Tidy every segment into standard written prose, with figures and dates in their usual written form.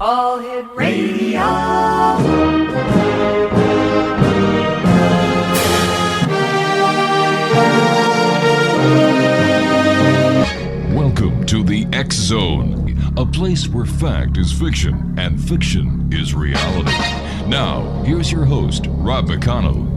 All Hit Radio. Welcome to the X Zone, a place where fact is fiction and fiction is reality. Now, here's your host, Rob McConnell.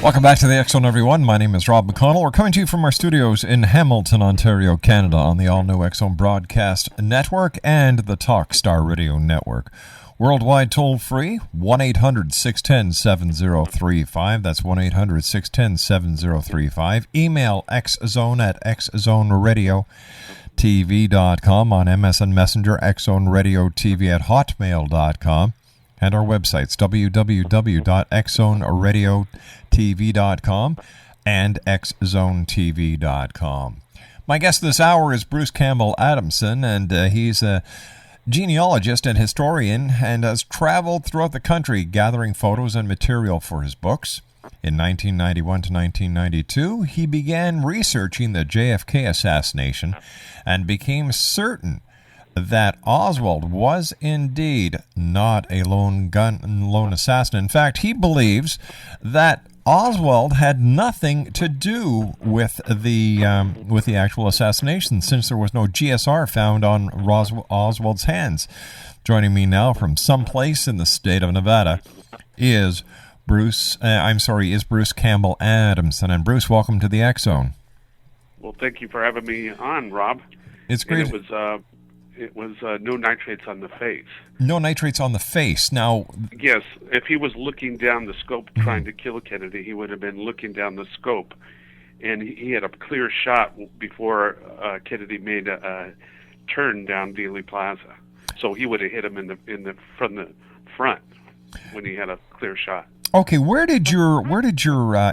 Welcome back to the X Zone, everyone. My name is Rob McConnell. We're coming to you from our studios in Hamilton, Ontario, Canada, on the all-new X Zone Broadcast Network and the Talkstar Radio Network. Worldwide toll-free, 1-800-610-7035. That's 1-800-610-7035. Email xzone at xzoneradiotv.com. On MSN Messenger, xzoneradiotv at hotmail.com. And our websites, www.xzoneradiotv.com and xzonetv.com. My guest this hour is Bruce Campbell Adamson, and he's a genealogist and historian and has traveled throughout the country gathering photos and material for his books. In 1991 to 1992, he began researching the JFK assassination and became certain that Oswald was indeed not a lone assassin. In fact, he believes that Oswald had nothing to do with the actual assassination, since there was no GSR found on Oswald's hands. Joining me now from someplace in the state of Nevada is Bruce Campbell Adamson. And Bruce, welcome to the X Zone. Well, thank you for having me on, Rob. It's great. And it was no nitrates on the face. No nitrates on the face. Now, yes, if he was looking down the scope trying to kill Kennedy, he would have been looking down the scope, and he had a clear shot before Kennedy made a turn down Dealey Plaza. So he would have hit him from the front when he had a clear shot. Okay, where did your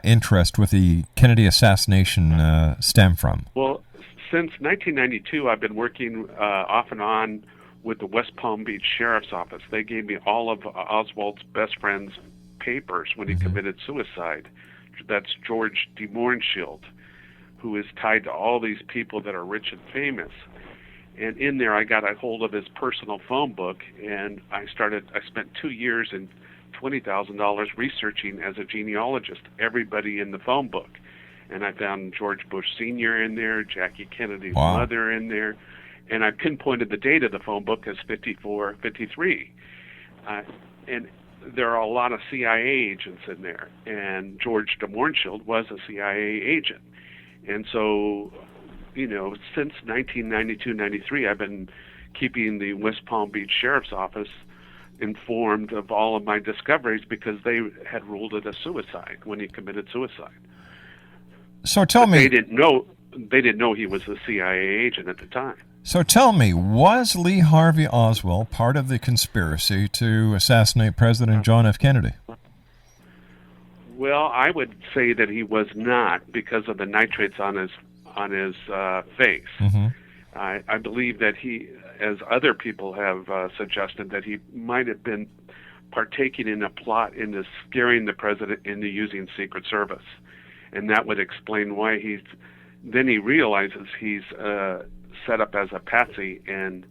interest with the Kennedy assassination stem from? Well, since 1992, I've been working off and on with the West Palm Beach Sheriff's Office. They gave me all of Oswald's best friend's papers when he committed suicide. That's George de Mohrenschildt, who is tied to all these people that are rich and famous. And in there, I got a hold of his personal phone book, and I spent 2 years and $20,000 researching as a genealogist everybody in the phone book. And I found George Bush Sr. in there, Jackie Kennedy's mother in there, and I pinpointed the date of the phone book as 53. And there are a lot of CIA agents in there, and George de Mohrenschildt was a CIA agent. And so, since 1992-93, I've been keeping the West Palm Beach Sheriff's Office informed of all of my discoveries because they had ruled it a suicide when he committed suicide. So tell me, they didn't know he was a CIA agent at the time. So tell me, was Lee Harvey Oswald part of the conspiracy to assassinate President John F. Kennedy? Well, I would say that he was not because of the nitrates on his face. Mm-hmm. I believe that he, as other people have suggested, that he might have been partaking in a plot into scaring the president into using Secret Service. And that would explain why then he realizes he's set up as a patsy, and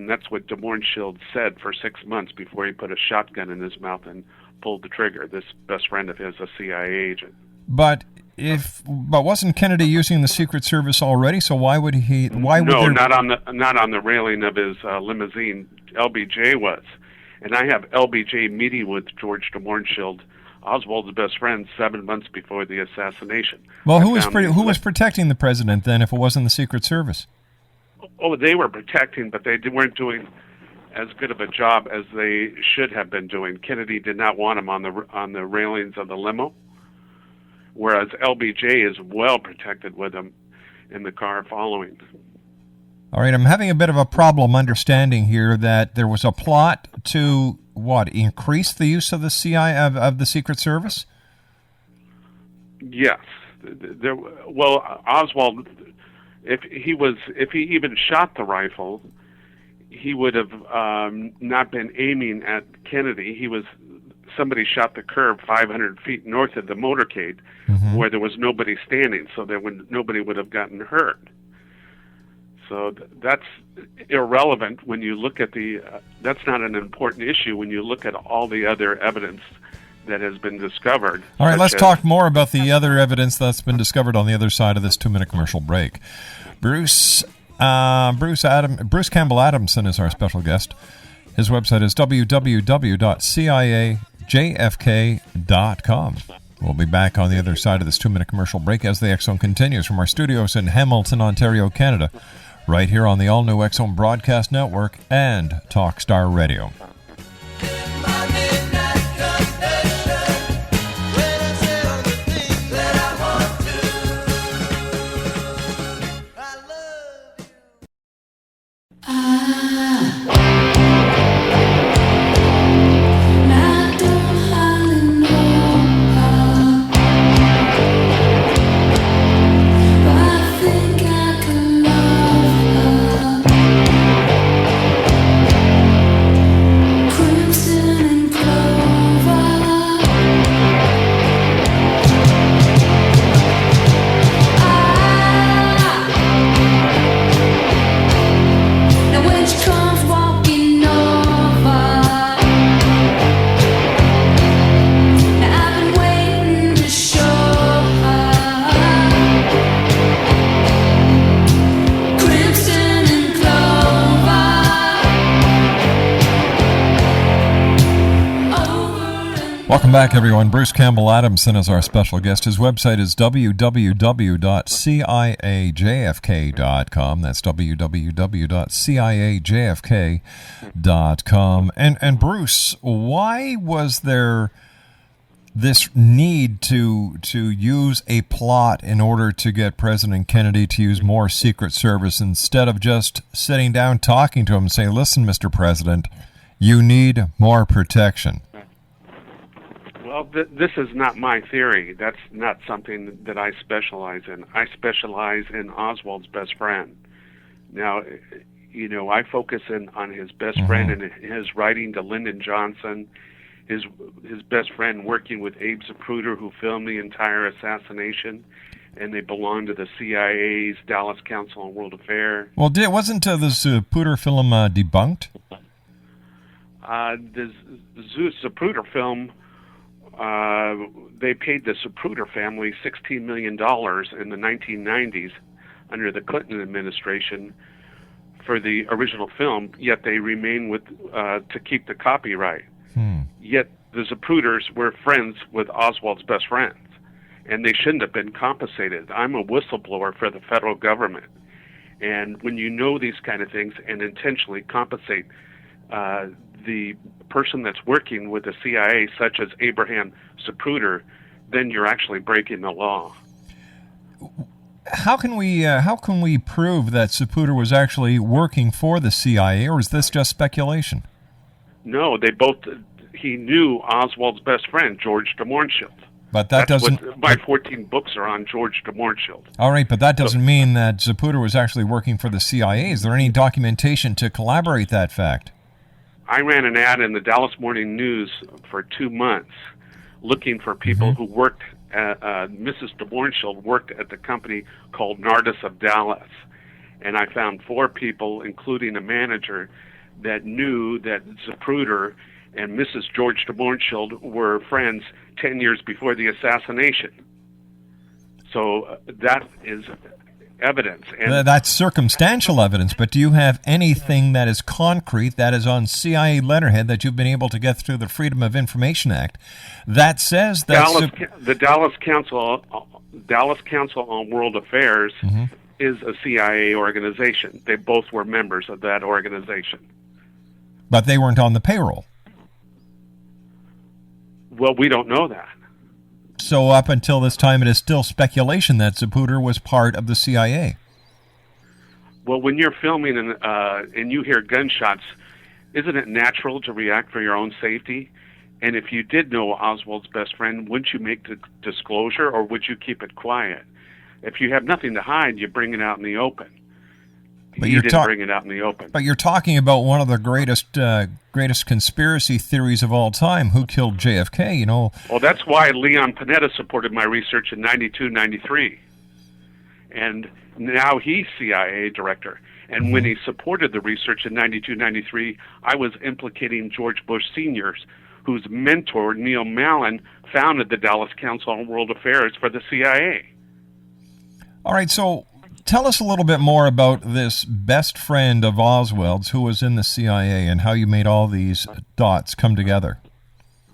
that's what de Mohrenschildt said for 6 months before he put a shotgun in his mouth and pulled the trigger. This best friend of his, a CIA agent. But wasn't Kennedy using the Secret Service already? So why would he? Not on the railing of his limousine. LBJ was, and I have LBJ meeting with George de Mohrenschildt, Oswald's best friend, 7 months before the assassination. Well, who was protecting the president then, if it wasn't the Secret Service? Oh, they were protecting, but they weren't doing as good of a job as they should have been doing. Kennedy did not want him on the railings of the limo, whereas LBJ is well protected with him in the car following. All right, I'm having a bit of a problem understanding here that there was a plot to, increase the use of the of the Secret Service? Yes. Oswald, if he even shot the rifle, he would have not been aiming at Kennedy. Somebody shot the curb 500 feet north of the motorcade, where there was nobody standing, so nobody would have gotten hurt. So that's irrelevant when you look at that's not an important issue when you look at all the other evidence that has been discovered. All right, let's talk more about the other evidence that's been discovered on the other side of this 2-minute commercial break. Bruce Campbell Adamson is our special guest. His website is www.ciajfk.com. We'll be back on the other side of this 2-minute commercial break as the X-Zone continues from our studios in Hamilton, Ontario, Canada, right here on the all-new X-Zone Broadcast Network and Talkstar Radio. Welcome back, everyone. Bruce Campbell Adamson is our special guest. His website is www.ciajfk.com. That's www.ciajfk.com. And Bruce, why was there this need to use a plot in order to get President Kennedy to use more Secret Service instead of just sitting down talking to him and saying, listen, Mr. President, you need more protection? Well, this is not my theory. That's not something that I specialize in. I specialize in Oswald's best friend. Now, I focus on his best friend and his writing to Lyndon Johnson, his best friend working with Abe Zapruder, who filmed the entire assassination, and they belong to the CIA's Dallas Council on World Affairs. Well, wasn't the Zapruder film debunked? The Zapruder film... they paid the Zapruder family $16 million in the 1990s under the Clinton administration for the original film, yet they remain to keep the copyright. Yet the Zapruders were friends with Oswald's best friends, and they shouldn't have been compensated. I'm a whistleblower for the federal government, and when you know these kind of things and intentionally compensate the person that's working with the CIA, such as Abraham Zapruder, then you're actually breaking the law. How can we prove that Zapruder was actually working for the CIA, or is this just speculation? No, he knew Oswald's best friend, George de Mohrenschildt. But that doesn't... my 14 books are on George de Mohrenschildt. All right, but that doesn't mean that Zapruder was actually working for the CIA. Is there any documentation to corroborate that fact? I ran an ad in the Dallas Morning News for 2 months looking for people who worked Mrs. de Mohrenschildt worked at the company called Nardis of Dallas. And I found 4 people, including a manager, that knew that Zapruder and Mrs. George de Mohrenschildt were friends 10 years before the assassination. So that is evidence. And that's circumstantial evidence, but do you have anything that is concrete, that is on CIA letterhead, that you've been able to get through the Freedom of Information Act that says that... the Dallas Council on World Affairs is a CIA organization. They both were members of that organization. But they weren't on the payroll. Well, we don't know that. So up until this time, it is still speculation that Zapruder was part of the CIA. Well, when you're filming and you hear gunshots, isn't it natural to react for your own safety? And if you did know Oswald's best friend, wouldn't you make the disclosure, or would you keep it quiet? If you have nothing to hide, you bring it out in the open. But you didn't bring it out in the open. But you're talking about one of the greatest conspiracy theories of all time. Who killed JFK? Well, that's why Leon Panetta supported my research in 92, 93. And now he's CIA director. And when he supported the research in 92, 93, I was implicating George Bush Sr., whose mentor, Neil Malin, founded the Dallas Council on World Affairs for the CIA. All right, so tell us a little bit more about this best friend of Oswald's who was in the CIA and how you made all these dots come together.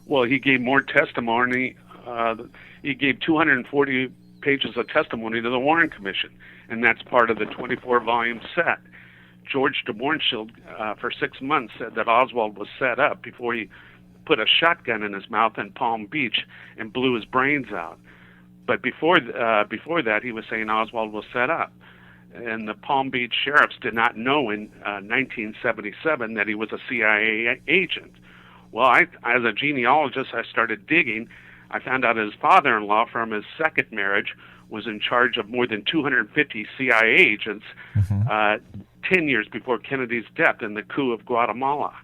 Well, he gave more testimony. He gave 240 pages of testimony to the Warren Commission, and that's part of the 24-volume set. George de Mohrenschildt, for 6 months, said that Oswald was set up before he put a shotgun in his mouth in Palm Beach and blew his brains out. But before that, he was saying Oswald was set up. And the Palm Beach sheriffs did not know in 1977 that he was a CIA agent. Well, as a genealogist, I started digging. I found out his father-in-law from his second marriage was in charge of more than 250 CIA agents 10 years before Kennedy's death in the coup of Guatemala.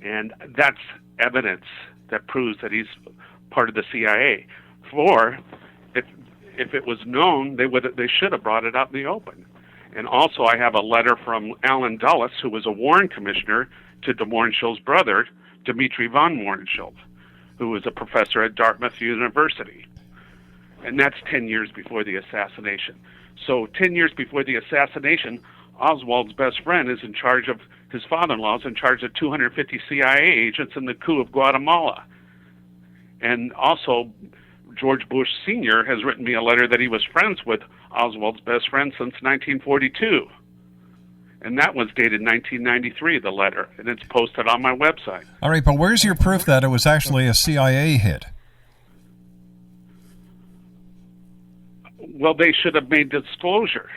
And that's evidence that proves that he's part of the CIA. If it was known, they should have brought it out in the open. And also, I have a letter from Alan Dulles, who was a Warren commissioner, to de Mohrenschildt's brother, Dmitri von Mohrenschildt, who was a professor at Dartmouth University. And that's 10 years before the assassination. So 10 years before the assassination, Oswald's best friend is in charge of, his father-in-law is in charge of 250 CIA agents in the coup of Guatemala. And also, George Bush Sr. has written me a letter that he was friends with Oswald's best friend since 1942. And that was dated 1993, the letter, and it's posted on my website. All right, but where's your proof that it was actually a CIA hit? Well, they should have made disclosure.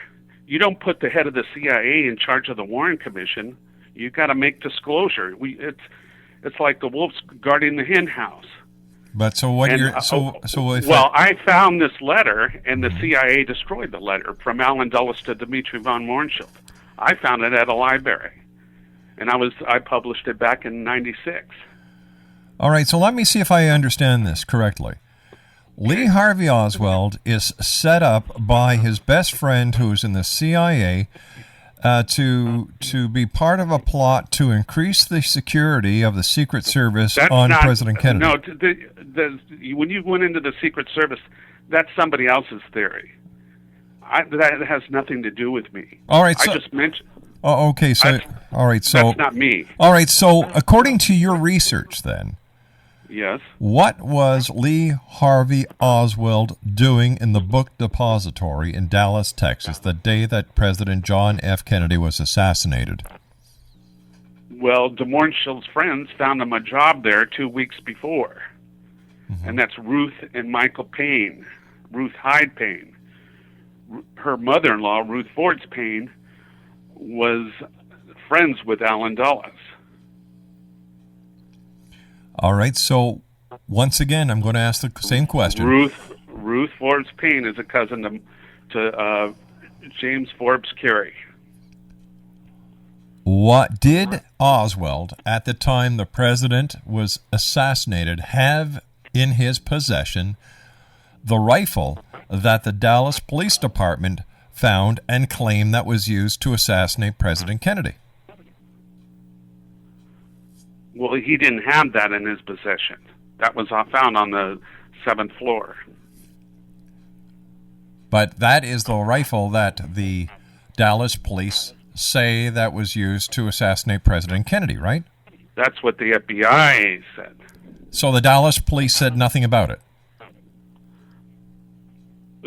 You don't put the head of the CIA in charge of the Warren Commission. You've got to make disclosure. It's like the wolves guarding the hen house. But so what? I found this letter, and the CIA destroyed the letter from Alan Dulles to Dmitri von Mohrenschildt. I found it at a library, and I published it back in '96. All right, so let me see if I understand this correctly. Lee Harvey Oswald is set up by his best friend, who's in the CIA, to be part of a plot to increase the security of the Secret Service President Kennedy. No, when you went into the Secret Service, that's somebody else's theory. That has nothing to do with me. All right, I just mentioned. Oh, okay. So, all right. So that's not me. All right. So, according to your research, then. Yes. What was Lee Harvey Oswald doing in the book depository in Dallas, Texas, the day that President John F. Kennedy was assassinated? Well, de Mohrenschildt's friends found him a job there 2 weeks before. And that's Ruth and Michael Payne, Ruth Hyde Payne. Her mother-in-law, Ruth Ford's Payne, was friends with Alan Dulles. All right, so once again, I'm going to ask the same question. Ruth Forbes Payne is a cousin to James Forbes Carey. What did Oswald, at the time the president was assassinated, have in his possession the rifle that the Dallas Police Department found and claimed that was used to assassinate President Kennedy? Well, he didn't have that in his possession. That was found on the 7th floor. But that is the rifle that the Dallas police say that was used to assassinate President Kennedy, right? That's what the FBI said. So the Dallas police said nothing about it?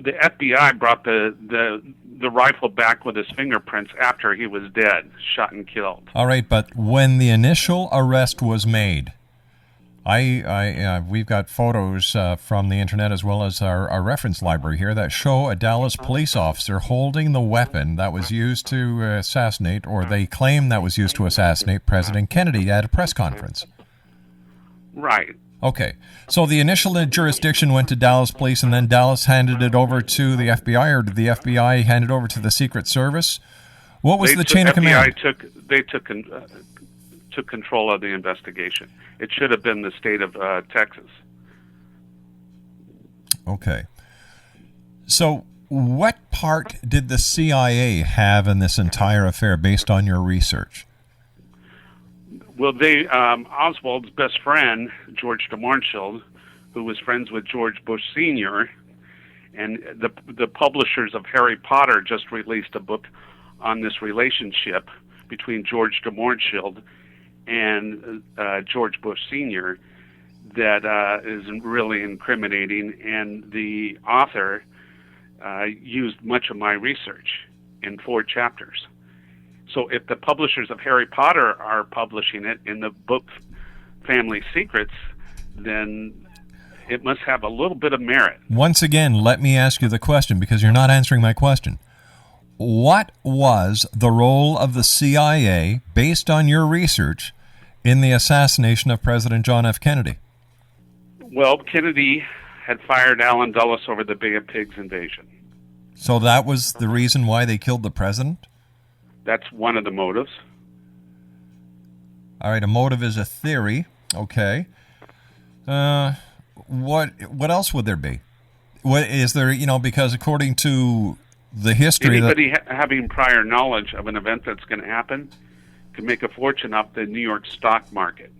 the FBI brought the rifle back with his fingerprints after he was dead, shot and killed. All right, but when the initial arrest was made, we've got photos from the internet as well as our reference library here that show a Dallas police officer holding the weapon that was used to assassinate, or they claim that was used to assassinate President Kennedy at a press conference. Right. Okay, so the initial jurisdiction went to Dallas police, and then Dallas handed it over to the FBI, or did the FBI hand it over to the Secret Service? What was the chain of command? They took control of the investigation. It should have been the state of Texas. Okay. So what part did the CIA have in this entire affair based on your research? Well, Oswald's best friend, George DeMarnshield, who was friends with George Bush Sr., and the publishers of Harry Potter just released a book on this relationship between George DeMarnshield and George Bush Sr. that is really incriminating, and the author used much of my research in 4 chapters. So if the publishers of Harry Potter are publishing it in the book Family Secrets, then it must have a little bit of merit. Once again, let me ask you the question, because you're not answering my question. What was the role of the CIA, based on your research, in the assassination of President John F. Kennedy? Well, Kennedy had fired Allen Dulles over the Bay of Pigs invasion. So that was the reason why they killed the president? That's one of the motives. All right, a motive is a theory. Okay. What else would there be? What is there, because according to the history... Anybody having prior knowledge of an event that's going to happen can make a fortune off the New York stock market.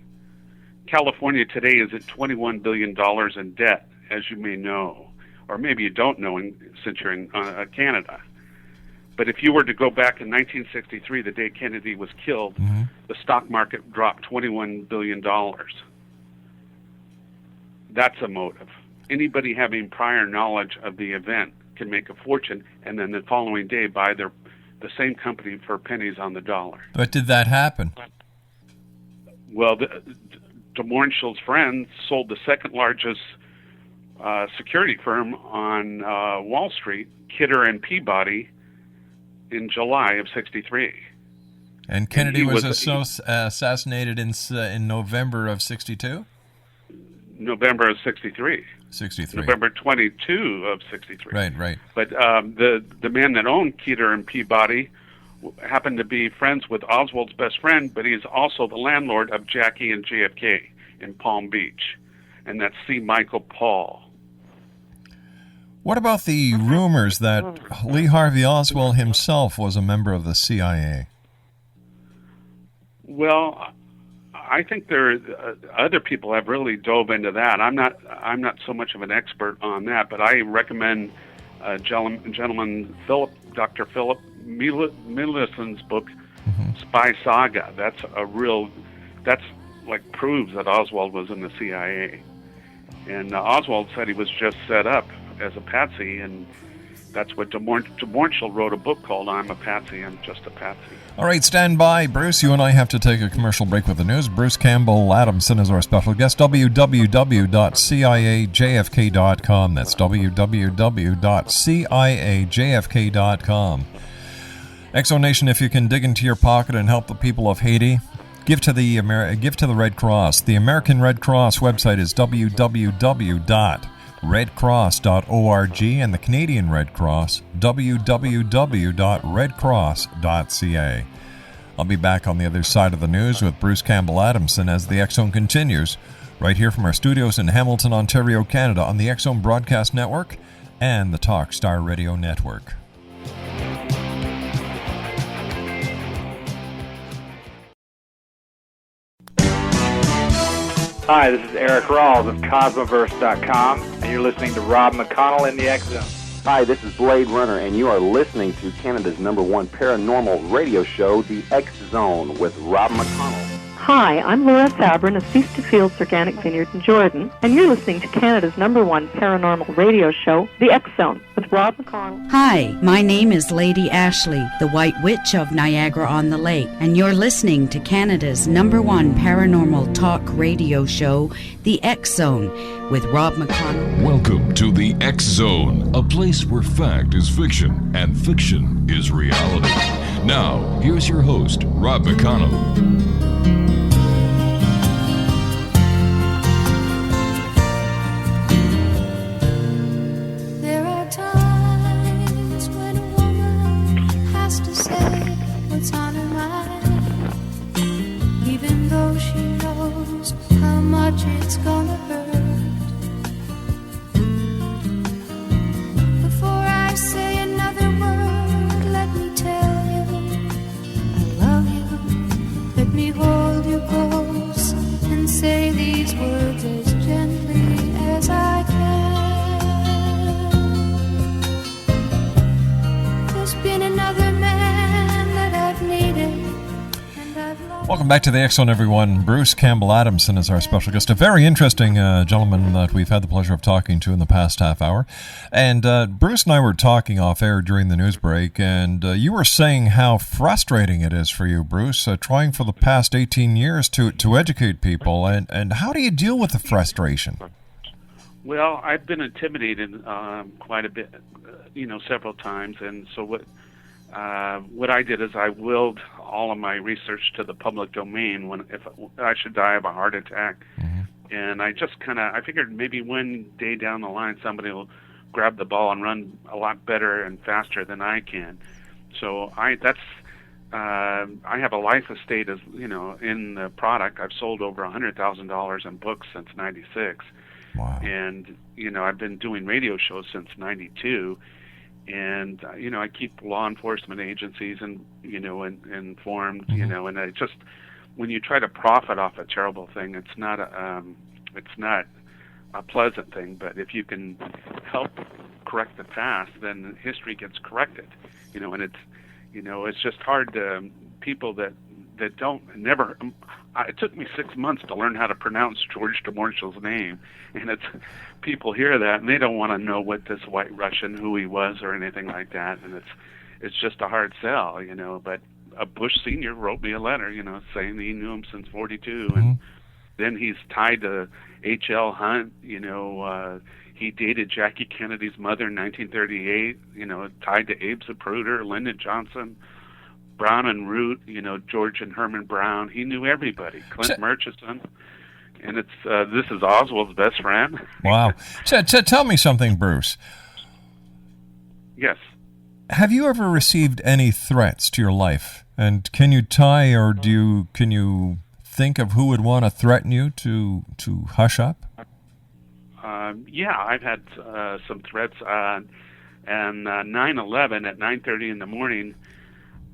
California today is at $21 billion in debt, as you may know. Or maybe you don't know since you're in Canada. But if you were to go back in 1963, the day Kennedy was killed, the stock market dropped $21 billion. That's a motive. Anybody having prior knowledge of the event can make a fortune, and then the following day buy the same company for pennies on the dollar. But did that happen? Well, DeMarnshield's friend sold the second largest security firm on Wall Street, Kidder and Peabody, in July of '63. And Kennedy was assassinated in November of '62? November of '63. November 22 of '63. Right. But the man that owned Kidder and Peabody happened to be friends with Oswald's best friend, but he's also the landlord of Jackie and JFK in Palm Beach, and that's C. Michael Paul. What about the rumors that Lee Harvey Oswald himself was a member of the CIA? Well, I think other people have really dove into that. I'm not so much of an expert on that, but I recommend gentleman Dr. Philip Millison's book, Spy Saga. That's like proves that Oswald was in the CIA, and Oswald said he was just set up as a patsy, and that's what DeMarnshield wrote a book called I'm a Patsy, I'm Just a Patsy. All right, stand by, Bruce. You and I have to take a commercial break with the news. Bruce Campbell Adamson is our special guest. www.ciajfk.com. That's www.ciajfk.com. Exonation, if you can dig into your pocket and help the people of Haiti, give to the Red Cross. The American Red Cross website is www.redcross.org, and the Canadian Red Cross, www.redcross.ca. I'll be back on the other side of the news with Bruce Campbell Adamson as the X Zone continues, right here from our studios in Hamilton, Ontario, Canada, on the X Zone Broadcast Network and the Talk Star Radio Network. Hi, this is Eric Rawls of Cosmoverse.com, and you're listening to Rob McConnell in the X Zone. Hi, this is Blade Runner, and you are listening to Canada's #1 paranormal radio show, The X Zone, with Rob McConnell. Hi, I'm Laura Sabrin of Feast to Fields Organic Vineyard in Jordan, and you're listening to Canada's #1 paranormal radio show, The X Zone, with Rob McConnell. Hi, my name is Lady Ashley, the White Witch of Niagara-on-the-Lake, and you're listening to Canada's #1 paranormal talk radio show, The X Zone, with Rob McConnell. Welcome to the X Zone, a place where fact is fiction and fiction is reality. Now, here's your host, Rob McConnell. On her mind, even though she knows how much it's gonna hurt. Before I say another word, let me tell you I love you. Let me hold you close and say these words as gently as I can. There's been another man Welcome back to the X Zone, everyone. Bruce Campbell Adamson is our special guest, a very interesting gentleman that we've had the pleasure of talking to in the past half hour. And Bruce and I were talking off air during the news break, and you were saying how frustrating it is for you, Bruce, trying for the past 18 years to educate people. And how do you deal with the frustration? Well, I've been intimidated quite a bit, several times, and so what I did is I willed all of my research to the public domain if I should die of a heart attack. Mm-hmm. And I just I figured maybe one day down the line somebody will grab the ball and run a lot better and faster than I can. So I have a life estate as in the product. I've sold over $100,000 in books since '96. Wow. And I've been doing radio shows since '92. And I keep law enforcement agencies informed. Mm-hmm. And I just, when you try to profit off a terrible thing, it's not a pleasant thing. But if you can help correct the past, then history gets corrected. And it's just hard to people that never. It took me 6 months to learn how to pronounce George de Marshall's name, and people hear that and they don't want to know what this White Russian, who he was, or anything like that, and it's just a hard sell, But Bush Senior wrote me a letter, saying he knew him since '42, mm-hmm. and then he's tied to H.L. Hunt. He dated Jackie Kennedy's mother in 1938. Tied to Abe Zapruder, Lyndon Johnson, Brown and Root, George and Herman Brown. He knew everybody. Clint Murchison. And this is Oswald's best friend. Wow. Tell me something, Bruce. Yes. Have you ever received any threats to your life? And can you tie, or can you think of who would want to threaten you to hush up? Yeah, I've had some threats. And 9/11 at 9:30 in the morning,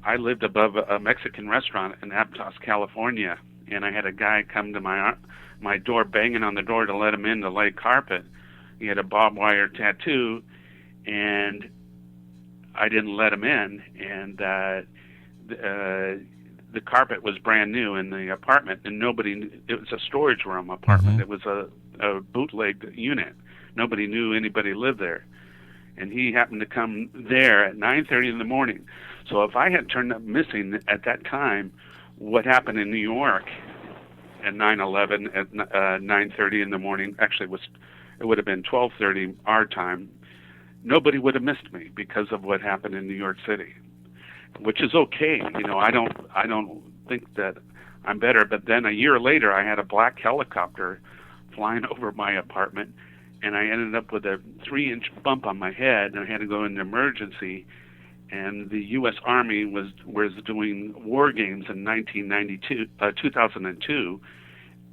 I lived above a Mexican restaurant in Aptos, California, and I had a guy come to my door, banging on the door to let him in to lay carpet. He had a barbed wire tattoo, and I didn't let him in. And the carpet was brand new in the apartment, and it was a storage room apartment. Mm-hmm. It was a bootleg unit. Nobody knew anybody lived there. And he happened to come there at 9:30 in the morning. So if I had turned up missing at that time, what happened in New York at 9/11 at 9:30 in the morning, actually it would have been 12:30 our time, nobody would have missed me because of what happened in New York City, which is okay. I don't think that I'm better. But then a year later, I had a black helicopter flying over my apartment, and I ended up with a 3-inch bump on my head, and I had to go into emergency. And the U.S. Army was doing war games in 2002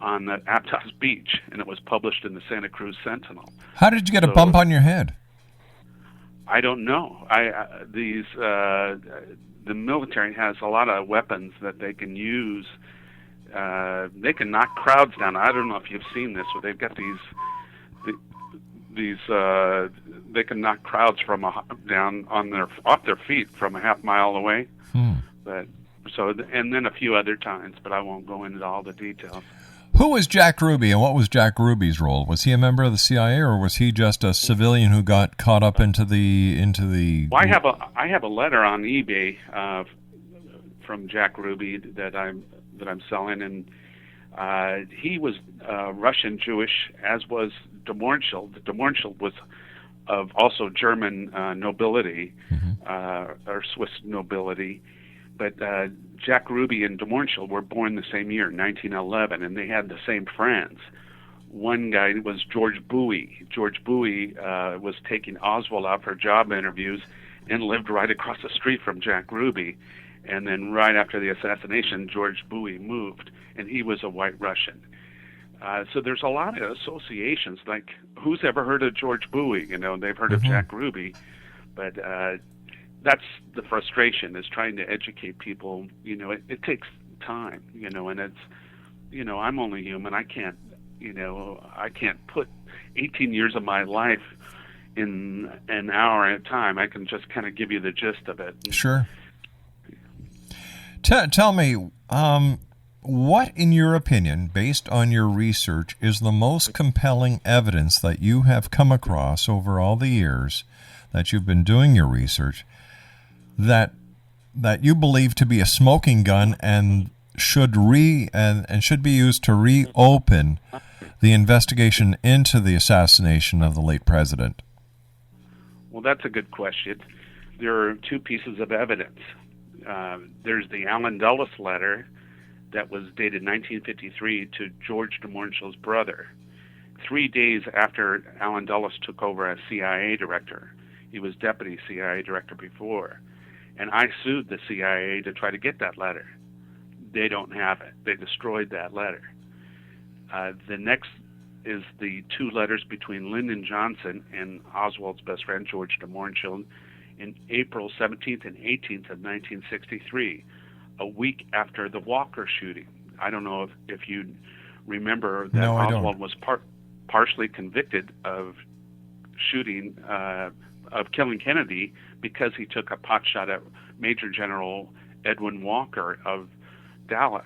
on the Aptos Beach, and it was published in the Santa Cruz Sentinel. How did you get a bump on your head? I don't know. The military has a lot of weapons that they can use. They can knock crowds down. I don't know if you've seen this, but they've got these they can knock crowds from down off their feet from a half mile away. But So, and then a few other times, but I won't go into all the details. Who was Jack Ruby, and what was Jack Ruby's role? Was he a member of the CIA, or was he just a civilian who got caught up into the? Well, I have a letter on eBay from Jack Ruby that I'm selling, and he was Russian Jewish, as was de Mohrenschildt. De Mohrenschildt was of also German nobility, or Swiss nobility. But Jack Ruby and de Mohrenschildt were born the same year, 1911, and they had the same friends. One guy was George Bowie. George Bowie was taking Oswald out for job interviews and lived right across the street from Jack Ruby. And then right after the assassination, George Bowie moved, and he was a white Russian. So there's a lot of associations. Like, who's ever heard of George Bowie? You know, they've heard of Jack Ruby, but that's the frustration, is trying to educate people. You know, it takes time, you know, and it's, you know, I'm only human. I can't put 18 years of my life in an hour at a time. I can just kind of give you the gist of it. Sure. Tell me, what, in your opinion, based on your research, is the most compelling evidence that you have come across over all the years that you've been doing your research that you believe to be a smoking gun and should be used to reopen the investigation into the assassination of the late president? Well, that's a good question. There are two pieces of evidence. There's the Allen Dulles letter that was dated 1953 to George de Mohrenschildt's brother, 3 days after Allen Dulles took over as CIA director. He was deputy CIA director before. And I sued the CIA to try to get that letter. They don't have it. They destroyed that letter. The next is the two letters between Lyndon Johnson and Oswald's best friend, George de Mohrenschildt, in April 17th and 18th of 1963, a week after the Walker shooting. I don't know if you remember that Oswald was partially convicted of shooting, of killing Kennedy, because he took a pot shot at Major General Edwin Walker of Dallas.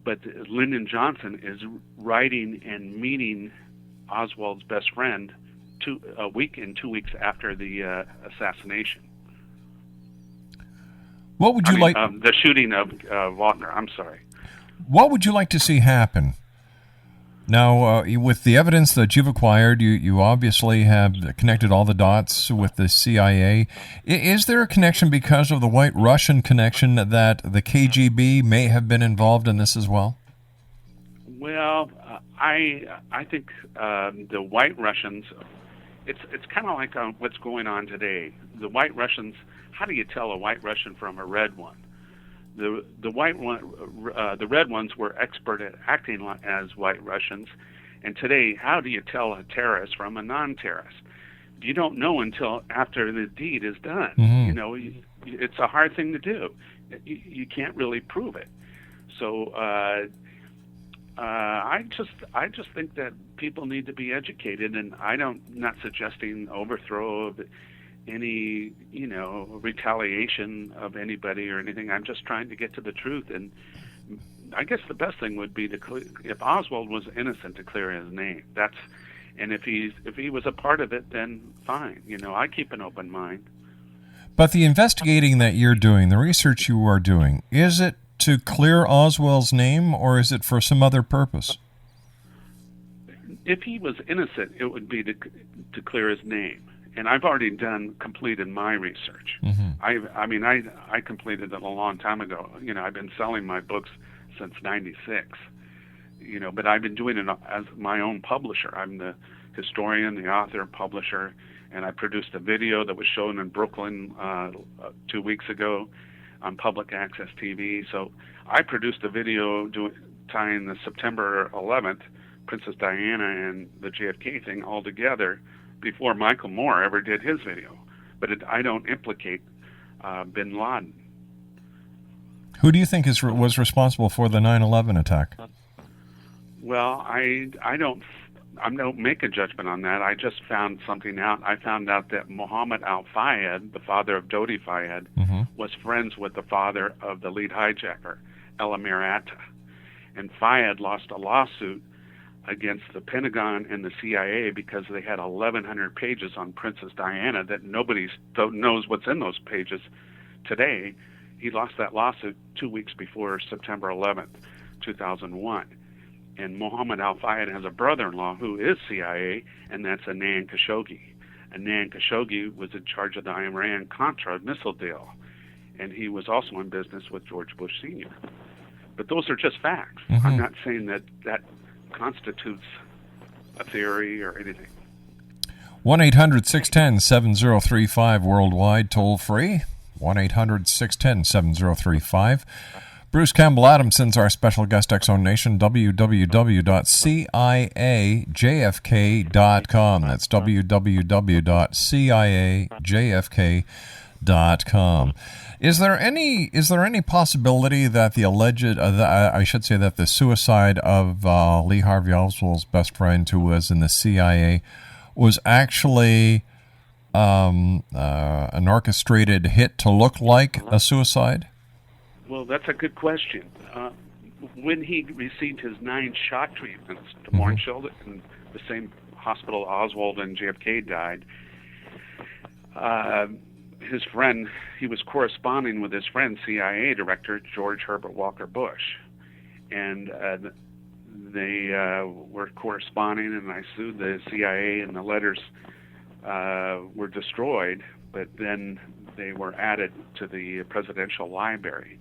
But Lyndon Johnson is writing and meeting Oswald's best friend a week and 2 weeks after the assassination. What would you like? The shooting of Wagner. I'm sorry. What would you like to see happen? Now, with the evidence that you've acquired, you obviously have connected all the dots with the CIA. Is there a connection because of the White Russian connection that the KGB may have been involved in this as well? Well, I think the White Russians, it's kind of like what's going on today. The White Russians, how do you tell a White Russian from a red one? The red ones were expert at acting as White Russians, and today, how do you tell a terrorist from a non-terrorist? You don't know until after the deed is done. You know, it's a hard thing to do. You can't really prove it. So I just think that people need to be educated, and I'm not suggesting overthrow of any, you know, retaliation of anybody or anything. I'm just trying to get to the truth, and I guess the best thing would be if Oswald was innocent, to clear his name. And if he was a part of it, then fine. You know, I keep an open mind. But the investigating that you're doing, the research you are doing, is it to clear Oswald's name, or is it for some other purpose? If he was innocent, it would be to clear his name. And I've already completed my research. I completed it a long time ago. You know, I've been selling my books since '96. You know, but I've been doing it as my own publisher. I'm the historian, the author, publisher, and I produced a video that was shown in Brooklyn 2 weeks ago on public access TV. So I produced a video tying the September 11th, Princess Diana and the JFK thing all together, before Michael Moore ever did his video. But I don't implicate bin Laden. Who do you think was responsible for the 9/11 attack? Well, I don't I don't make a judgment on that. I just found something out. I found out that Mohammed al-Fayed, the father of Dodi Fayed, was friends with the father of the lead hijacker, El Amir Atta. And Fayed lost a lawsuit against the Pentagon and the CIA because they had 1,100 pages on Princess Diana that nobody knows what's in those pages today. He lost that lawsuit 2 weeks before September 11th, 2001. And Mohammed al-Fayed has a brother-in-law who is CIA, and that's Anand Khashoggi. Anand Khashoggi was in charge of the Iran-Contra missile deal, and he was also in business with George Bush Sr. But those are just facts. I'm not saying that constitutes a theory or anything. 1-800-610-7035 worldwide, toll free. 1-800-610-7035. Bruce Campbell Adamson's our special guest, X-Zone Nation. www.ciajfk.com. That's www.ciajfk.com. Is there any possibility that the suicide of Lee Harvey Oswald's best friend, who was in the CIA, was actually an orchestrated hit to look like a suicide? Well, that's a good question. When he received his 9 shock treatments to Mornshield in the same hospital Oswald and JFK died, his friend, he was corresponding with his friend, CIA Director George Herbert Walker Bush. And they were corresponding, and I sued the CIA, and the letters were destroyed, but then they were added to the presidential library.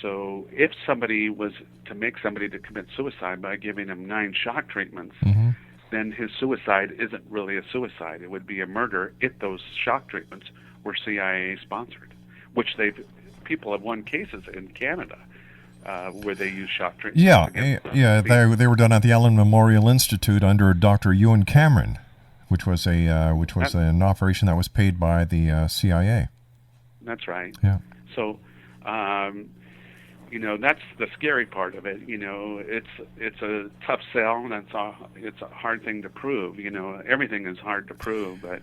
So if somebody was to make somebody to commit suicide by giving him 9 shock treatments, then his suicide isn't really a suicide. It would be a murder if those shock treatments were CIA sponsored, which people have won cases in Canada where they use shock treatments. They were done at the Allen Memorial Institute under Dr. Ewan Cameron, which was an operation that was paid by the CIA. That's right. Yeah. So, that's the scary part of it. It's a tough sell, and it's a hard thing to prove. Everything is hard to prove, but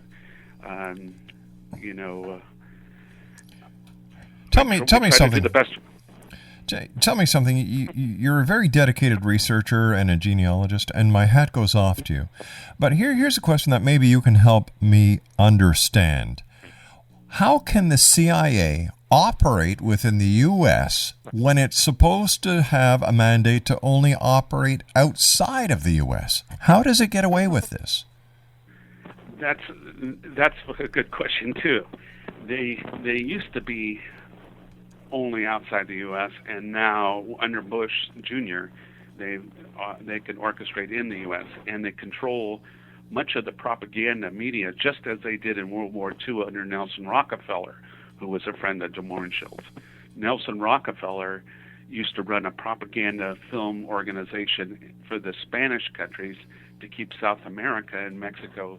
Tell me something. Tell me something. You're a very dedicated researcher and a genealogist, and my hat goes off to you. But here's a question that maybe you can help me understand. How can the CIA operate within the U.S. when it's supposed to have a mandate to only operate outside of the U.S.? How does it get away with this? That's a good question too. They used to be only outside the U.S., and now under Bush Jr., they can orchestrate in the U.S. and they control much of the propaganda media, just as they did in World War II under Nelson Rockefeller, who was a friend of de Mohrenschildt's. Nelson Rockefeller used to run a propaganda film organization for the Spanish countries to keep South America and Mexico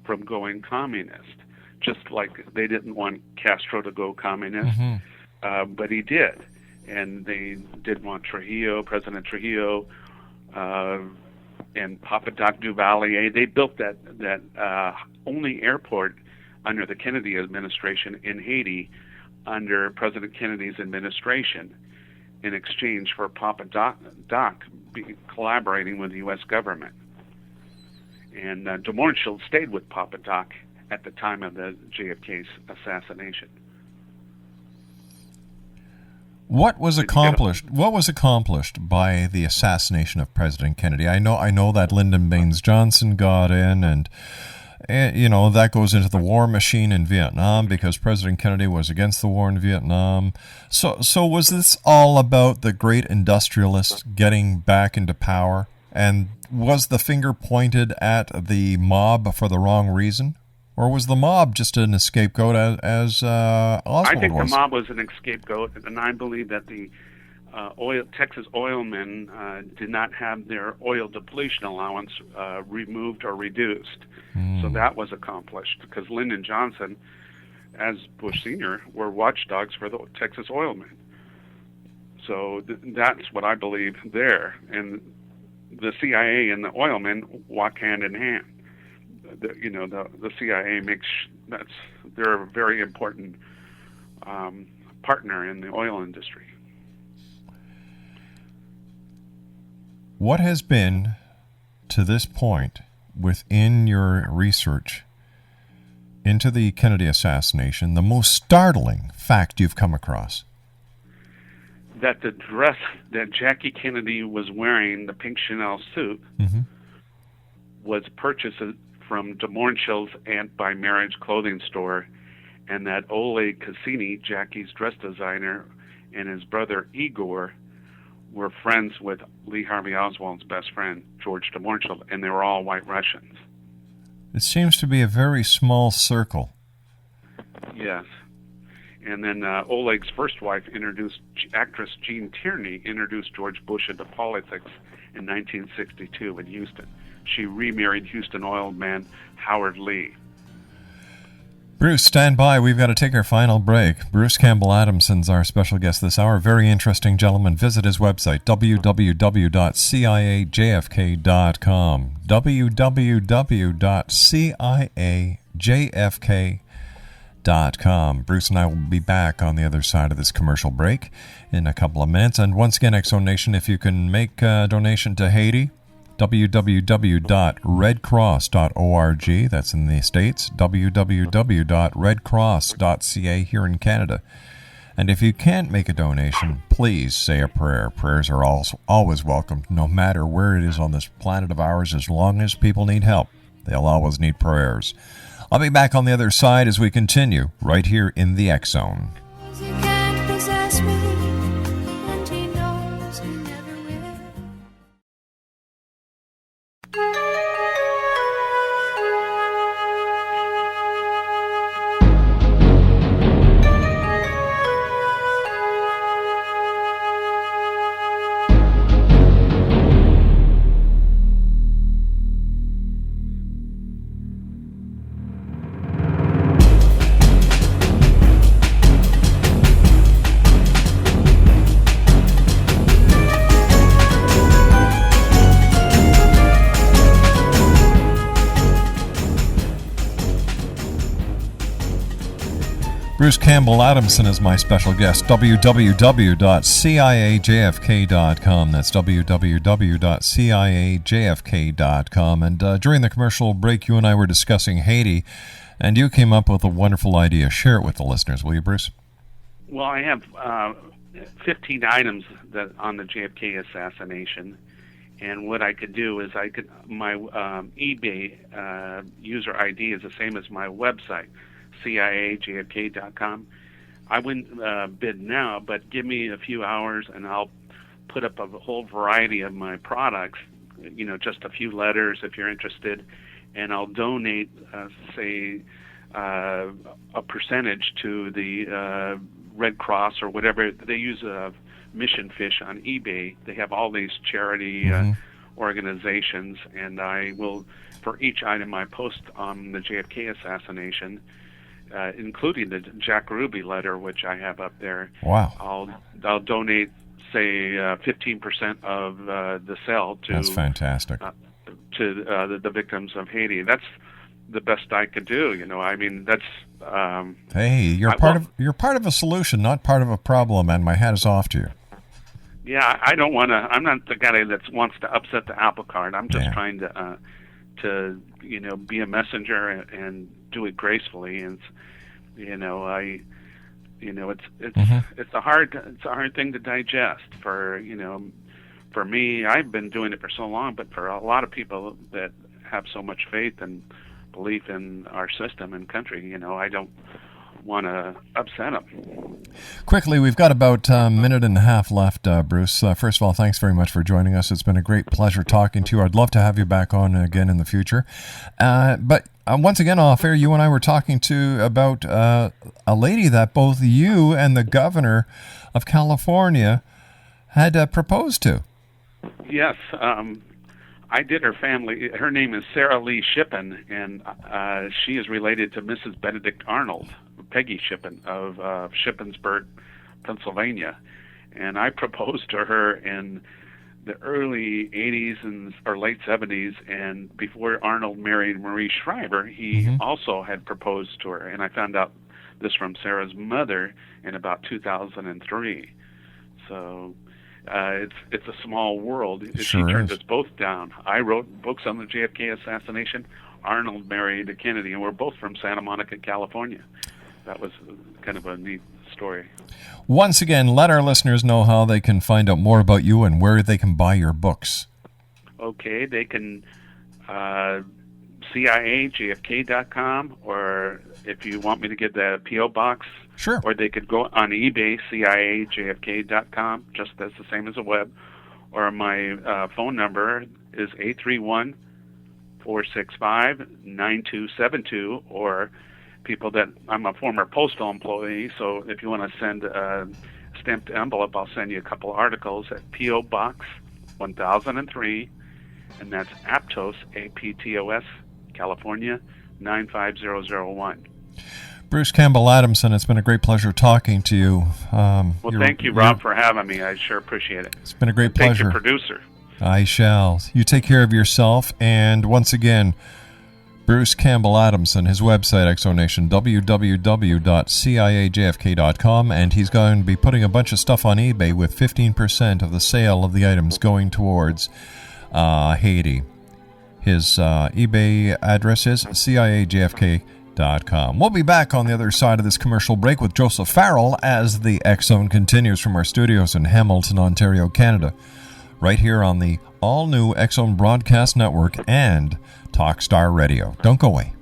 from going communist, just like they didn't want Castro to go communist, but he did. And they did want President Trujillo, and Papa Doc Duvalier. They built that only airport under the Kennedy administration in Haiti under President Kennedy's administration in exchange for Papa Doc collaborating with the U.S. government. And de Mohrenschildt stayed with Papa Doc at the time of the JFK's assassination. What was accomplished? What was accomplished by the assassination of President Kennedy? I know that Lyndon Baines Johnson got in, and that goes into the war machine in Vietnam because President Kennedy was against the war in Vietnam. So was this all about the great industrialists getting back into power? And was the finger pointed at the mob for the wrong reason? Or was the mob just an scapegoat as Oswald was? I think the mob was an scapegoat, and I believe that the Texas oilmen did not have their oil depletion allowance removed or reduced. So that was accomplished because Lyndon Johnson, as Bush Sr., were watchdogs for the Texas oilmen. So that's what I believe there. And the CIA and the oilmen walk hand in hand. The CIA they're a very important partner in the oil industry. What has been, to this point, within your research into the Kennedy assassination, the most startling fact you've come across? That the dress that Jackie Kennedy was wearing, the pink Chanel suit, was purchased from DeMornshill's Aunt by Marriage clothing store, and that Oleg Cassini, Jackie's dress designer, and his brother Igor were friends with Lee Harvey Oswald's best friend, George DeMornshill, and they were all white Russians. It seems to be a very small circle. Yes. And then Oleg's first wife, actress Jean Tierney, introduced George Bush into politics in 1962 in Houston. She remarried Houston oil man Howard Lee. Bruce, stand by. We've got to take our final break. Bruce Campbell Adamson's our special guest this hour. Very interesting gentleman. Visit his website, www.ciajfk.com. www.ciajfk.com. Bruce and I will be back on the other side of this commercial break in a couple of minutes. And once again, X Zone Nation, if you can make a donation to Haiti, www.redcross.org, that's in the States, www.redcross.ca here in Canada. And if you can't make a donation, please say a prayer. Prayers are always welcome, no matter where it is on this planet of ours. As long as people need help, they'll always need prayers. I'll be back on the other side as we continue right here in the X Zone. You can't possess me, and he knows he never will. Bruce Campbell Adamson is my special guest. www.ciajfk.com. That's www.ciajfk.com. And during the commercial break, you and I were discussing Haiti, and you came up with a wonderful idea. Share it with the listeners, will you, Bruce? Well, I have 15 items that on the JFK assassination, and what I could do is my eBay user ID is the same as my website, CIAJFK.com. I wouldn't bid now, but give me a few hours and I'll put up a whole variety of my products, just a few letters if you're interested, and I'll donate, a percentage to the Red Cross or whatever. They use Mission Fish on eBay. They have all these charity organizations, and I will, for each item I post on the JFK assassination, including the Jack Ruby letter, which I have up there. Wow. I'll donate, say, 15% of the sale to. That's fantastic. To the victims of Haiti. That's the best I could do. I mean, that's. Hey, you're part of a solution, not part of a problem, and my hat is off to you. Yeah, I don't want to. I'm not the guy that wants to upset the apple cart. I'm just trying to be a messenger and do it gracefully. And it's a hard thing to digest for me. I've been doing it for so long, but for a lot of people that have so much faith and belief in our system and country, I don't want to upset them. Quickly, we've got about a minute and a half left, Bruce. First of all, thanks very much for joining us. It's been a great pleasure talking to you. I'd love to have you back on again in the future. But once again, off air, you and I were talking about a lady that both you and the governor of California had proposed to. Yes, I did her family. Her name is Sarah Lee Shippen, and she is related to Mrs. Benedict Arnold, Peggy Shippen of Shippensburg, Pennsylvania. And I proposed to her in the early 80s or late 70s, and before Arnold married Marie Shriver, he also had proposed to her. And I found out this from Sarah's mother in about 2003. So it's a small world. She turned us both down. I wrote books on the JFK assassination. Arnold married Kennedy, and we're both from Santa Monica, California. That was kind of a neat story. Once again, let our listeners know how they can find out more about you and where they can buy your books. Okay, they can CIAJFK.com, or if you want me to get the P.O. box, sure. Or they could go on eBay, CIAJFK.com, just as the same as the web, or my phone number is 831-465-9272, or people that I'm a former postal employee, so if you want to send a stamped envelope, I'll send you a couple articles at P.O. Box 1003, and that's Aptos, A-P-T-O-S, California 95001. Bruce Campbell Adamson, it's been a great pleasure talking to you. Well, thank you, Rob, for having me. I sure appreciate it. It's been a great pleasure. Thank your producer. I shall. You take care of yourself, and once again, Bruce Campbell Adamson, his website, Exonation, www.ciajfk.com, and he's going to be putting a bunch of stuff on eBay with 15% of the sale of the items going towards Haiti. His eBay address is ciajfk.com. We'll be back on the other side of this commercial break with Joseph Farrell as the X-Zone continues from our studios in Hamilton, Ontario, Canada, right here on the all-new X-Zone Broadcast Network and Talkstar Radio. Don't go away.